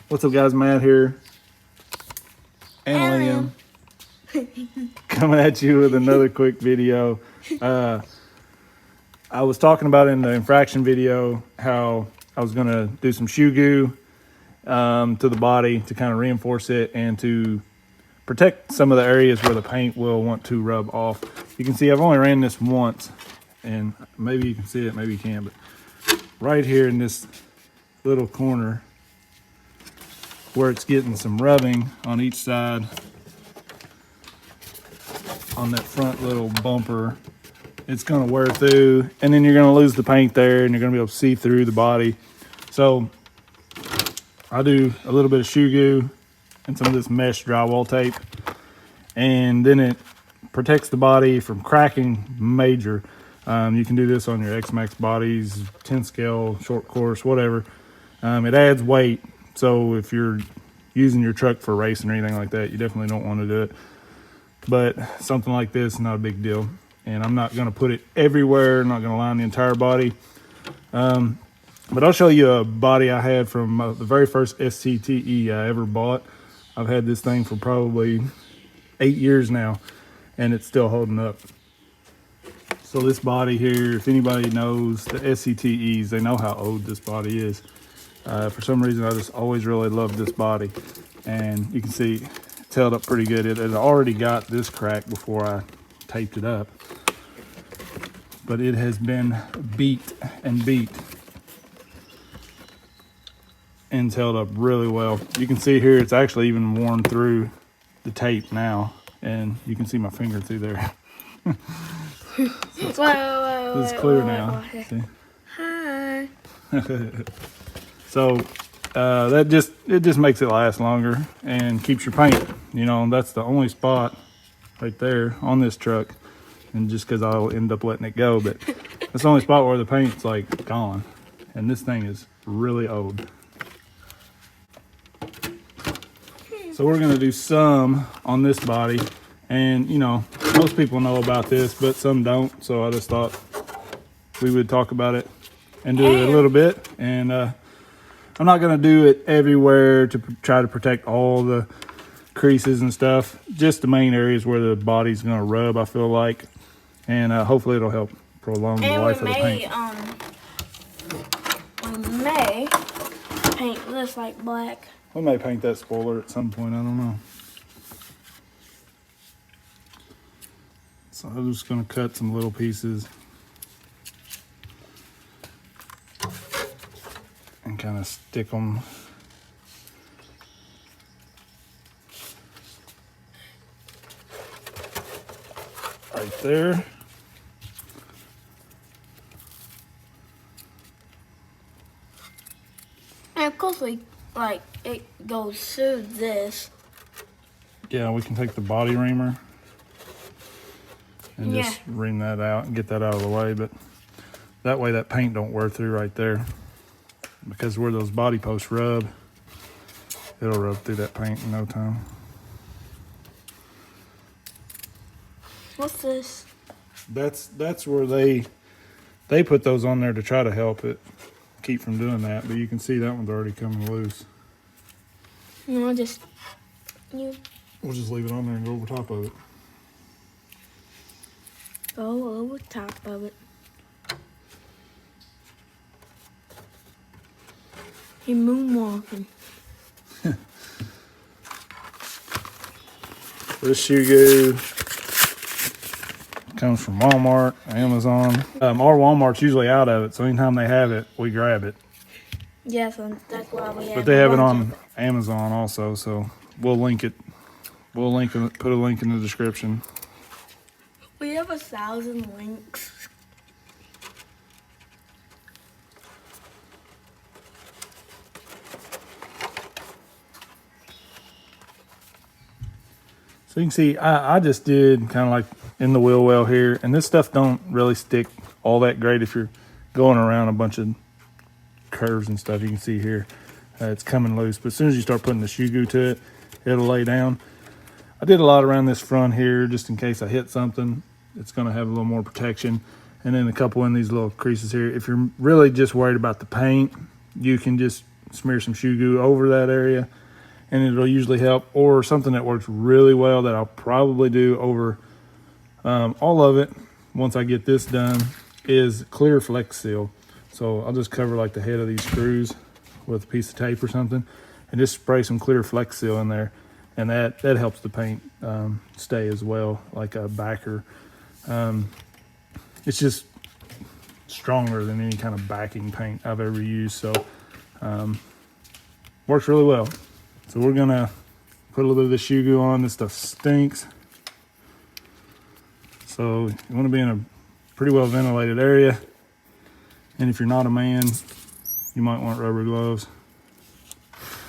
What's up guys, Matt here. And Liam. Coming at you with another quick video. I was talking about in the infraction video how I was gonna do some shoe goo to the body to kind of reinforce it and to protect some of the areas where the paint will want to rub off. You can see I've only ran this once, and maybe you can see it, maybe you can't, but right here in this little corner where it's getting some rubbing on each side on that front little bumper, it's going to wear through, and then you're going to lose the paint there, and you're going to be able to see through the body. So I do a little bit of shoe goo and some of this mesh drywall tape, and then it protects the body from cracking major. You can do this on your Emax bodies, 10 scale, short course, whatever. It adds weight, so if you're using your truck for racing or anything like that, you definitely don't want to do it. But something like this is not a big deal, and I'm not going to put it everywhere. I'm not going to line the entire body. But I'll show you a body I had from the very first SCTE I ever bought. I've had this thing for probably 8 years now, and it's still holding up. So this body here, if anybody knows the SCTEs, they know how old this body is. For some reason, I just always really loved this body, and you can see it's held up pretty good. It had already got this crack before I taped it up, but it has been beat and beat, and it's held up really well. You can see here it's actually even worn through the tape now, and you can see my finger through there. So it's clear now. See? Hi. So it just makes it last longer and keeps your paint. You know, that's the only spot right there on this truck, and just because I'll end up letting it go, but that's the only spot where the paint's like gone, and this thing is really old. So we're gonna do some on this body, and you know, most people know about this, but some don't, so I just thought we would talk about it and do it a little bit. And I'm not gonna do it everywhere to try to protect all the creases and stuff, just the main areas where the body's gonna rub, I feel like, and hopefully it'll help prolong the life of the paint. We may paint this like black. We may paint that spoiler at some point, I don't know. So I'm just gonna cut some little pieces and kind of stick them right there. And of course it goes through this. Yeah, we can take the body reamer and just ream that out and get that out of the way, but that way that paint don't wear through right there, because where those body posts rub, it'll rub through that paint in no time. What's this? That's where they put those on there to try to help it keep from doing that, but you can see that one's already coming loose. No, we'll just leave it on there and go over top of it. Go over top of it. You're moonwalking. This shoe goo comes from Walmart, Amazon. Our Walmart's usually out of it, so anytime they have it, we grab it. Yes, and that's why we have. But they have it on Amazon also, so we'll link it. We'll put a link in the description. We have 1,000 links. So you can see, I just did kind of like in the wheel well here, and this stuff don't really stick all that great if you're going around a bunch of curves and stuff. You can see here, it's coming loose, but as soon as you start putting the shoe goo to it, it'll lay down. I did a lot around this front here just in case I hit something. It's going to have a little more protection, and then a couple in these little creases here. If you're really just worried about the paint, you can just smear some shoe goo over that area, and it'll usually help. Or something that works really well that I'll probably do over all of it once I get this done is clear Flex Seal. So I'll just cover like the head of these screws with a piece of tape or something, and just spray some clear Flex Seal in there, and that helps the paint stay as well, like a backer. It's just stronger than any kind of backing paint I've ever used, so works really well. So we're gonna put a little bit of the shoe goo on. This stuff stinks, so you want to be in a pretty well ventilated area, and if you're not a man, you might want rubber gloves.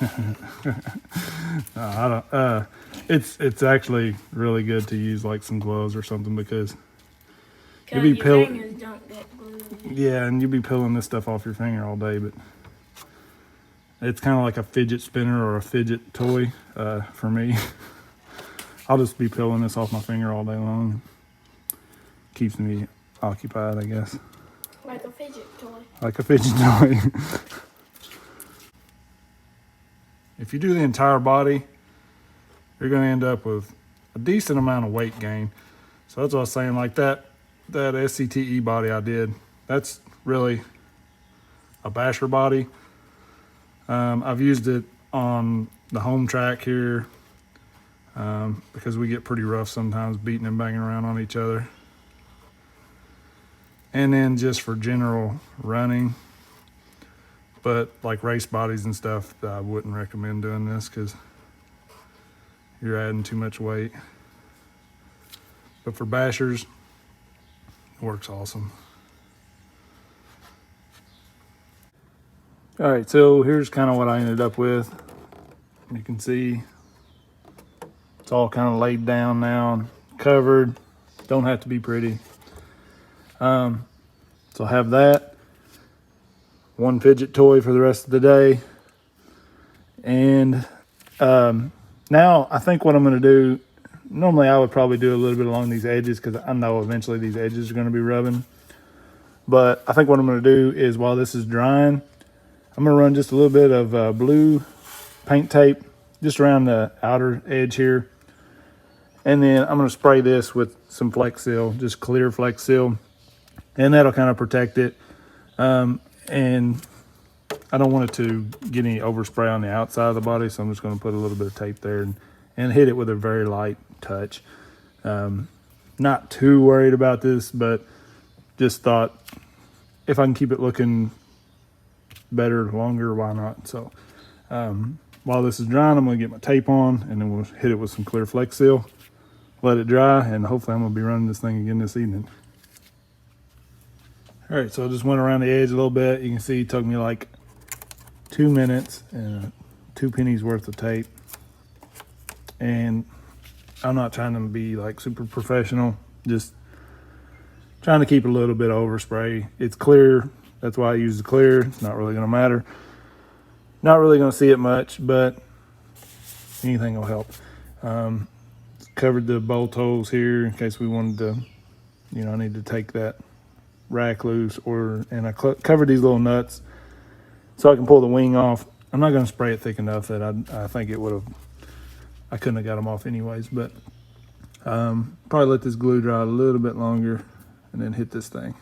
No, I don't. It's actually really good to use like some gloves or something, because you'll be fingers don't get glued. Yeah, and you'll be peeling this stuff off your finger all day. But it's kind of like a fidget spinner or a fidget toy for me. I'll just be peeling this off my finger all day long. Keeps me occupied, I guess. Like a fidget toy. Like a fidget toy. If you do the entire body, you're going to end up with a decent amount of weight gain. So that's what I was saying, like that SCTE body I did, that's really a basher body. I've used it on the home track here because we get pretty rough sometimes beating and banging around on each other. And then just for general running. But like race bodies and stuff, I wouldn't recommend doing this because you're adding too much weight. But for bashers, it works awesome. All right, so here's kind of what I ended up with. You can see it's all kind of laid down now, covered. Don't have to be pretty. So I have that. One fidget toy for the rest of the day. And now I think what I'm going to do, normally I would probably do a little bit along these edges because I know eventually these edges are going to be rubbing. But I think what I'm going to do is while this is drying, I'm going to run just a little bit of blue paint tape just around the outer edge here. And then I'm going to spray this with some Flex Seal, just clear Flex Seal. And that'll kind of protect it. And I don't want it to get any overspray on the outside of the body, so I'm just going to put a little bit of tape there and hit it with a very light touch. Not too worried about this, but just thought if I can keep it looking better, longer, why not? So while this is drying, I'm going to get my tape on, and then we'll hit it with some clear Flex Seal, let it dry, and hopefully I'm going to be running this thing again this evening. All right, so I just went around the edge a little bit. You can see it took me like 2 minutes and 2 pennies worth of tape. And I'm not trying to be like super professional, just trying to keep a little bit of overspray. It's clear, that's why I use the clear. It's not really gonna matter. Not really gonna see it much, but anything will help. Covered the bolt holes here in case we wanted to, I need to take that rack loose, and I covered these little nuts so I can pull the wing off. I'm not going to spray it thick enough that I think I couldn't have got them off anyways, but probably let this glue dry a little bit longer and then hit this thing.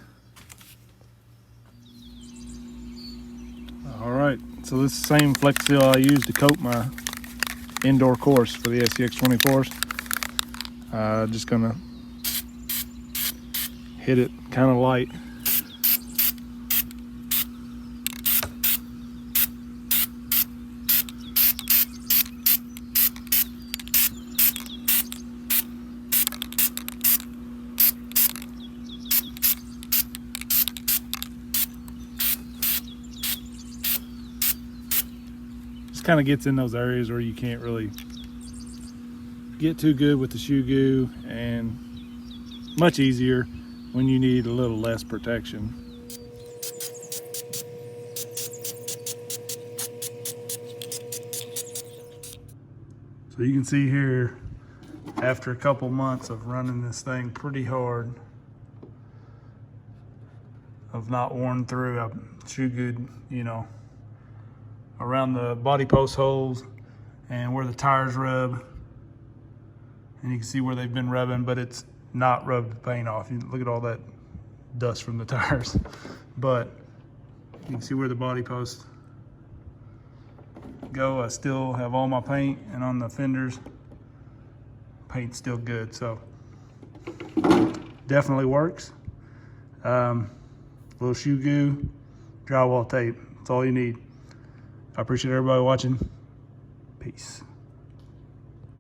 All right, so this is the same Flex Seal I used to coat my indoor course for the SCX 24s. Just gonna hit it kind of light. Just kind of gets in those areas where you can't really get too good with the shoe goo, and much easier when you need a little less protection. So you can see here, after a couple months of running this thing pretty hard, of not worn through, I shoe gooed, around the body post holes and where the tires rub. And you can see where they've been rubbing, but it's not rubbed the paint off. You look at all that dust from the tires. But you can see where the body posts go. I still have all my paint, and on the fenders, paint's still good. So definitely works. Little shoe goo, drywall tape. That's all you need. I appreciate everybody watching. Peace.